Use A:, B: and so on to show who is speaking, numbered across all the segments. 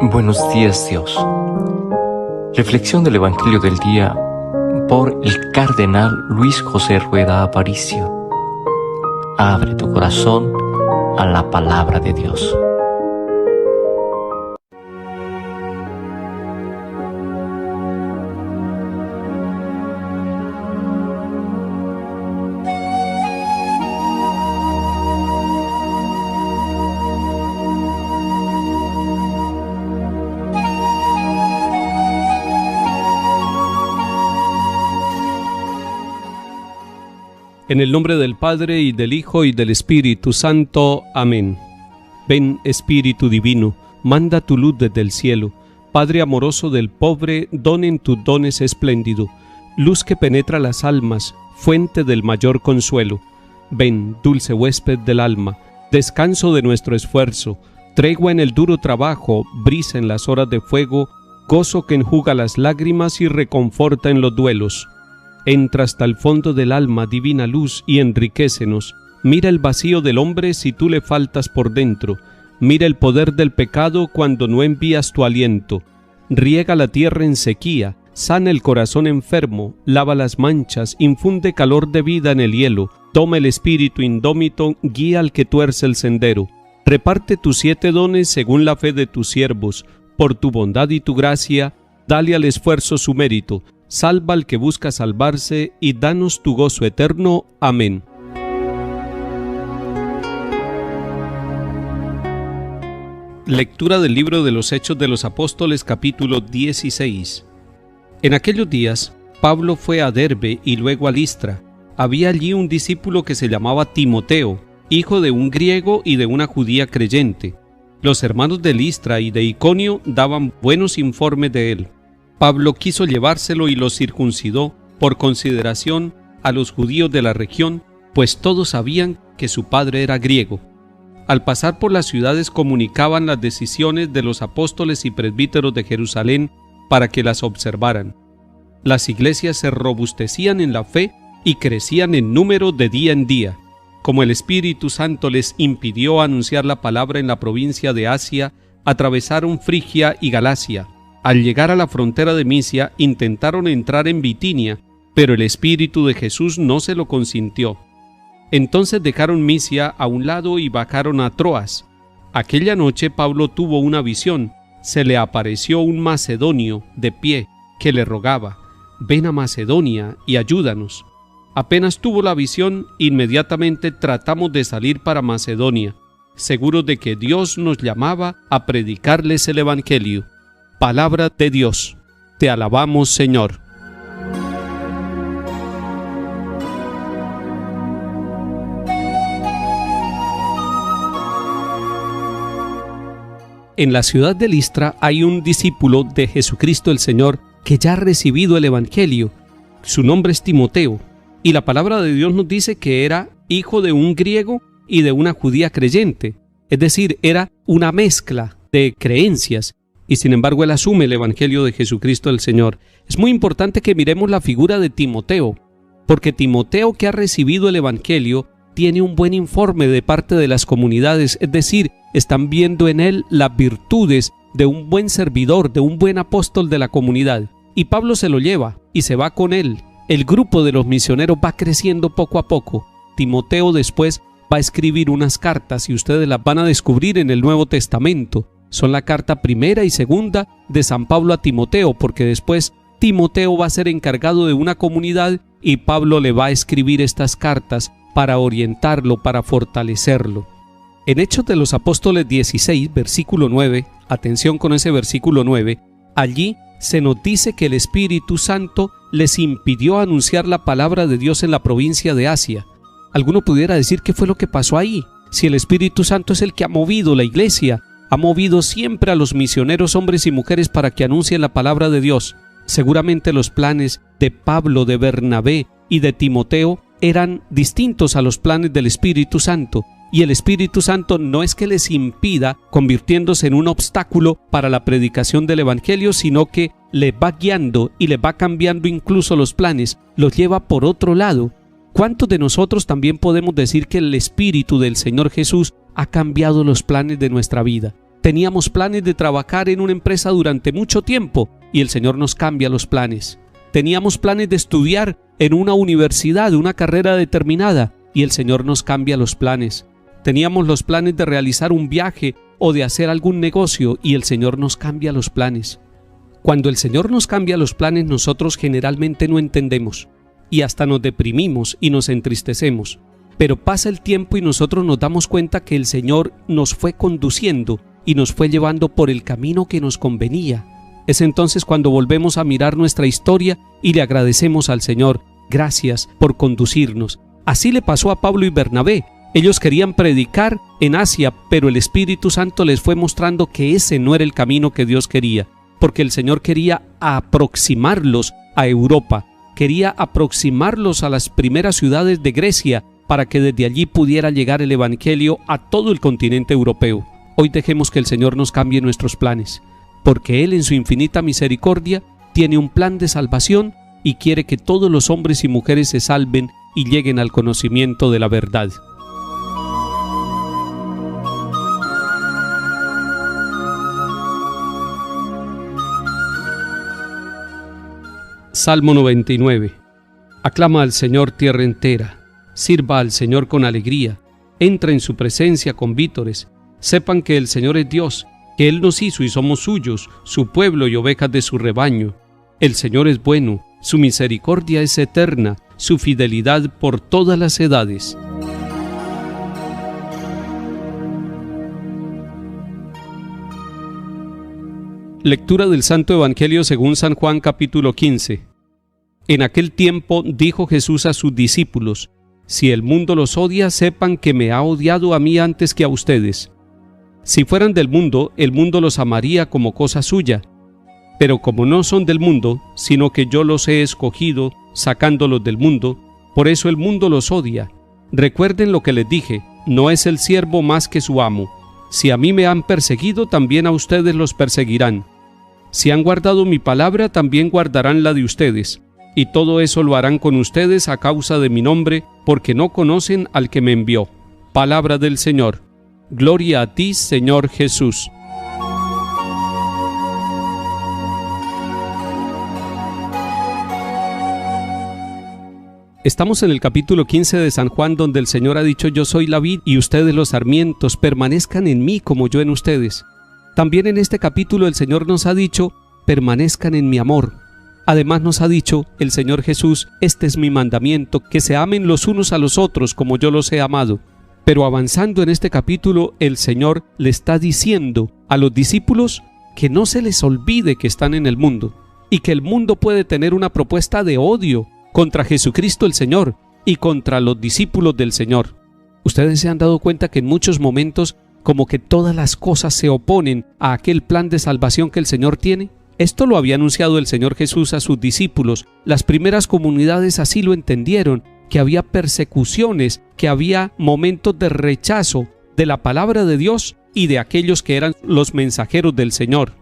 A: Buenos días, Dios. Reflexión del Evangelio del día por el Cardenal Luis José Rueda Aparicio. Abre tu corazón a la palabra de Dios.
B: En el nombre del Padre, y del Hijo, y del Espíritu Santo. Amén. Ven, Espíritu Divino, manda tu luz desde el cielo. Padre amoroso del pobre, don en tus dones espléndido, luz que penetra las almas, fuente del mayor consuelo. Ven, dulce huésped del alma, descanso de nuestro esfuerzo, tregua en el duro trabajo, brisa en las horas de fuego, gozo que enjuga las lágrimas y reconforta en los duelos. Entra hasta el fondo del alma, divina luz, y enriquécenos. Mira el vacío del hombre si tú le faltas por dentro. Mira el poder del pecado cuando no envías tu aliento. Riega la tierra en sequía, sana el corazón enfermo, lava las manchas, infunde calor de vida en el hielo. Toma el espíritu indómito, guía al que tuerce el sendero. Reparte tus 7 dones según la fe de tus siervos. Por tu bondad y tu gracia, dale al esfuerzo su mérito. Salva al que busca salvarse, y danos tu gozo eterno. Amén. Lectura del libro de los Hechos de los Apóstoles, capítulo 16. En aquellos días, Pablo fue a Derbe y luego a Listra. Había allí un discípulo que se llamaba Timoteo, hijo de un griego y de una judía creyente. Los hermanos de Listra y de Iconio daban buenos informes de él. Pablo quiso llevárselo y lo circuncidó por consideración a los judíos de la región, pues todos sabían que su padre era griego. Al pasar por las ciudades comunicaban las decisiones de los apóstoles y presbíteros de Jerusalén para que las observaran. Las iglesias se robustecían en la fe y crecían en número de día en día. Como el Espíritu Santo les impidió anunciar la palabra en la provincia de Asia, atravesaron Frigia y Galacia. Al llegar a la frontera de Misia, intentaron entrar en Bitinia, pero el Espíritu de Jesús no se lo consintió. Entonces dejaron Misia a un lado y bajaron a Troas. Aquella noche Pablo tuvo una visión. Se le apareció un macedonio de pie, que le rogaba: «Ven a Macedonia y ayúdanos». Apenas tuvo la visión, inmediatamente tratamos de salir para Macedonia, seguros de que Dios nos llamaba a predicarles el Evangelio. Palabra de Dios. Te alabamos, Señor. En la ciudad de Listra hay un discípulo de Jesucristo el Señor que ya ha recibido el Evangelio. Su nombre es Timoteo, y la palabra de Dios nos dice que era hijo de un griego y de una judía creyente, es decir, era una mezcla de creencias. Y sin embargo él asume el Evangelio de Jesucristo el Señor. Es muy importante que miremos la figura de Timoteo, porque Timoteo, que ha recibido el Evangelio, tiene un buen informe de parte de las comunidades, es decir, están viendo en él las virtudes de un buen servidor, de un buen apóstol de la comunidad. Y Pablo se lo lleva y se va con él. El grupo de los misioneros va creciendo poco a poco. Timoteo después va a escribir unas cartas y ustedes las van a descubrir en el Nuevo Testamento. Son la carta primera y segunda de San Pablo a Timoteo, porque después Timoteo va a ser encargado de una comunidad y Pablo le va a escribir estas cartas para orientarlo, para fortalecerlo. En Hechos de los Apóstoles 16, versículo 9, atención con ese versículo 9, allí se nos dice que el Espíritu Santo les impidió anunciar la palabra de Dios en la provincia de Asia. Alguno pudiera decir: ¿qué fue lo que pasó ahí? Si el Espíritu Santo es el que ha movido la iglesia, ha movido siempre a los misioneros hombres y mujeres para que anuncien la palabra de Dios. Seguramente los planes de Pablo, de Bernabé y de Timoteo eran distintos a los planes del Espíritu Santo. Y el Espíritu Santo no es que les impida, convirtiéndose en un obstáculo para la predicación del Evangelio, sino que les va guiando y les va cambiando incluso los planes, los lleva por otro lado. ¿Cuántos de nosotros también podemos decir que el Espíritu del Señor Jesús ha cambiado los planes de nuestra vida? Teníamos planes de trabajar en una empresa durante mucho tiempo y el Señor nos cambia los planes. Teníamos planes de estudiar en una universidad, una carrera determinada, y el Señor nos cambia los planes. Teníamos los planes de realizar un viaje o de hacer algún negocio y el Señor nos cambia los planes. Cuando el Señor nos cambia los planes, nosotros generalmente no entendemos y hasta nos deprimimos y nos entristecemos. Pero pasa el tiempo y nosotros nos damos cuenta que el Señor nos fue conduciendo y nos fue llevando por el camino que nos convenía. Es entonces cuando volvemos a mirar nuestra historia y le agradecemos al Señor: gracias por conducirnos. Así le pasó a Pablo y Bernabé. Ellos querían predicar en Asia, pero el Espíritu Santo les fue mostrando que ese no era el camino que Dios quería, porque el Señor quería aproximarlos a Europa, quería aproximarlos a las primeras ciudades de Grecia, para que desde allí pudiera llegar el Evangelio a todo el continente europeo. Hoy dejemos que el Señor nos cambie nuestros planes, porque Él en su infinita misericordia tiene un plan de salvación y quiere que todos los hombres y mujeres se salven y lleguen al conocimiento de la verdad. Salmo 99. Aclama al Señor tierra entera, sirva al Señor con alegría, entra en su presencia con vítores, sepan que el Señor es Dios, que Él nos hizo y somos suyos, su pueblo y ovejas de su rebaño. El Señor es bueno, su misericordia es eterna, su fidelidad por todas las edades. Lectura del Santo Evangelio según San Juan, capítulo 15. En aquel tiempo dijo Jesús a sus discípulos: si el mundo los odia, sepan que me ha odiado a mí antes que a ustedes. Si fueran del mundo, el mundo los amaría como cosa suya. Pero como no son del mundo, sino que yo los he escogido, sacándolos del mundo, por eso el mundo los odia. Recuerden lo que les dije: no es el siervo más que su amo. Si a mí me han perseguido, también a ustedes los perseguirán. Si han guardado mi palabra, también guardarán la de ustedes. Y todo eso lo harán con ustedes a causa de mi nombre, porque no conocen al que me envió. Palabra del Señor. Gloria a ti, Señor Jesús. Estamos en el capítulo 15 de San Juan, donde el Señor ha dicho: yo soy la vid y ustedes los sarmientos, permanezcan en mí como yo en ustedes. También en este capítulo el Señor nos ha dicho: permanezcan en mi amor. Además nos ha dicho el Señor Jesús: este es mi mandamiento, que se amen los unos a los otros como yo los he amado. Pero avanzando en este capítulo, el Señor le está diciendo a los discípulos que no se les olvide que están en el mundo y que el mundo puede tener una propuesta de odio contra Jesucristo el Señor y contra los discípulos del Señor. Ustedes se han dado cuenta que en muchos momentos como que todas las cosas se oponen a aquel plan de salvación que el Señor tiene. Esto lo había anunciado el Señor Jesús a sus discípulos. Las primeras comunidades así lo entendieron, que había persecuciones, que había momentos de rechazo de la palabra de Dios y de aquellos que eran los mensajeros del Señor.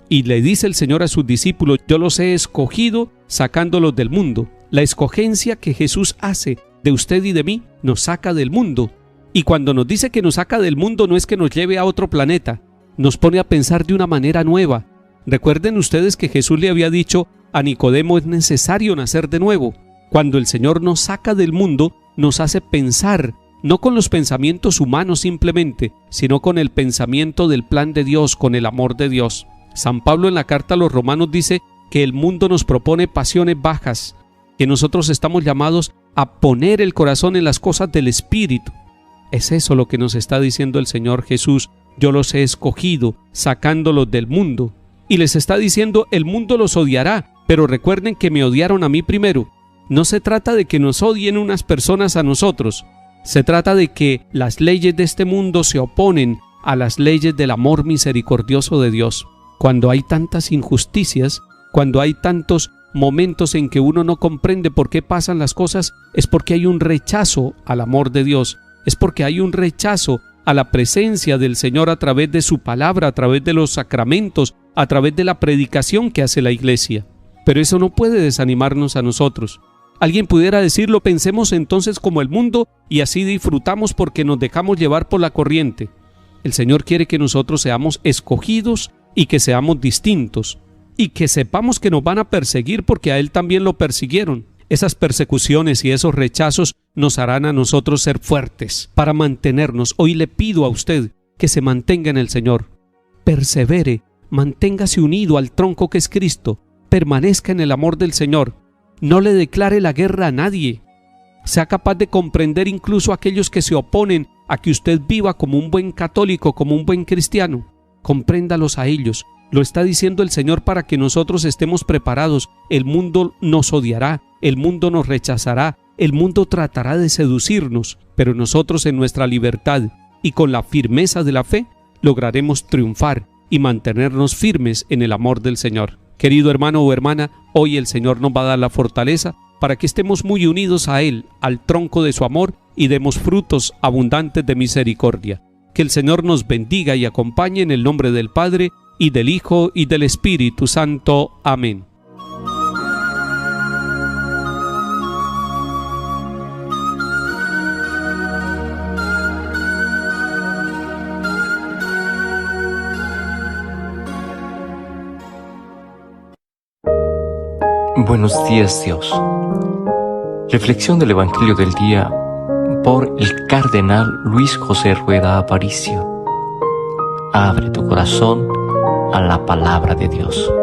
B: Y le dice el Señor a sus discípulos: yo los he escogido sacándolos del mundo. La escogencia que Jesús hace de usted y de mí nos saca del mundo. Y cuando nos dice que nos saca del mundo, no es que nos lleve a otro planeta, nos pone a pensar de una manera nueva. Recuerden ustedes que Jesús le había dicho a Nicodemo: es necesario nacer de nuevo. Cuando el Señor nos saca del mundo, nos hace pensar, no con los pensamientos humanos simplemente, sino con el pensamiento del plan de Dios, con el amor de Dios. San Pablo en la carta a los Romanos dice que el mundo nos propone pasiones bajas, que nosotros estamos llamados a poner el corazón en las cosas del Espíritu. Es eso lo que nos está diciendo el Señor Jesús: yo los he escogido, sacándolos del mundo. Y les está diciendo: el mundo los odiará, pero recuerden que me odiaron a mí primero. No se trata de que nos odien unas personas a nosotros, se trata de que las leyes de este mundo se oponen a las leyes del amor misericordioso de Dios. Cuando hay tantas injusticias, cuando hay tantos momentos en que uno no comprende por qué pasan las cosas, es porque hay un rechazo al amor de Dios, es porque hay un rechazo a la presencia del Señor a través de su palabra, a través de los sacramentos, a través de la predicación que hace la Iglesia. Pero eso no puede desanimarnos a nosotros. Alguien pudiera decirlo: pensemos entonces como el mundo y así disfrutamos porque nos dejamos llevar por la corriente. El Señor quiere que nosotros seamos escogidos y que seamos distintos, y que sepamos que nos van a perseguir porque a Él también lo persiguieron. Esas persecuciones y esos rechazos nos harán a nosotros ser fuertes para mantenernos. Hoy le pido a usted que se mantenga en el Señor, persevere, manténgase unido al tronco que es Cristo, permanezca en el amor del Señor, no le declare la guerra a nadie, sea capaz de comprender incluso a aquellos que se oponen a que usted viva como un buen católico, como un buen cristiano. Compréndalos a ellos. Lo está diciendo el Señor para que nosotros estemos preparados. El mundo nos odiará, el mundo nos rechazará, el mundo tratará de seducirnos, pero nosotros en nuestra libertad y con la firmeza de la fe lograremos triunfar y mantenernos firmes en el amor del Señor. Querido hermano o hermana, hoy el Señor nos va a dar la fortaleza para que estemos muy unidos a Él, al tronco de su amor, y demos frutos abundantes de misericordia. Que el Señor nos bendiga y acompañe en el nombre del Padre, y del Hijo, y del Espíritu Santo. Amén.
A: Buenos días, Dios. Reflexión del Evangelio del día por el Cardenal Luis José Rueda Aparicio. Abre tu corazón a la palabra de Dios.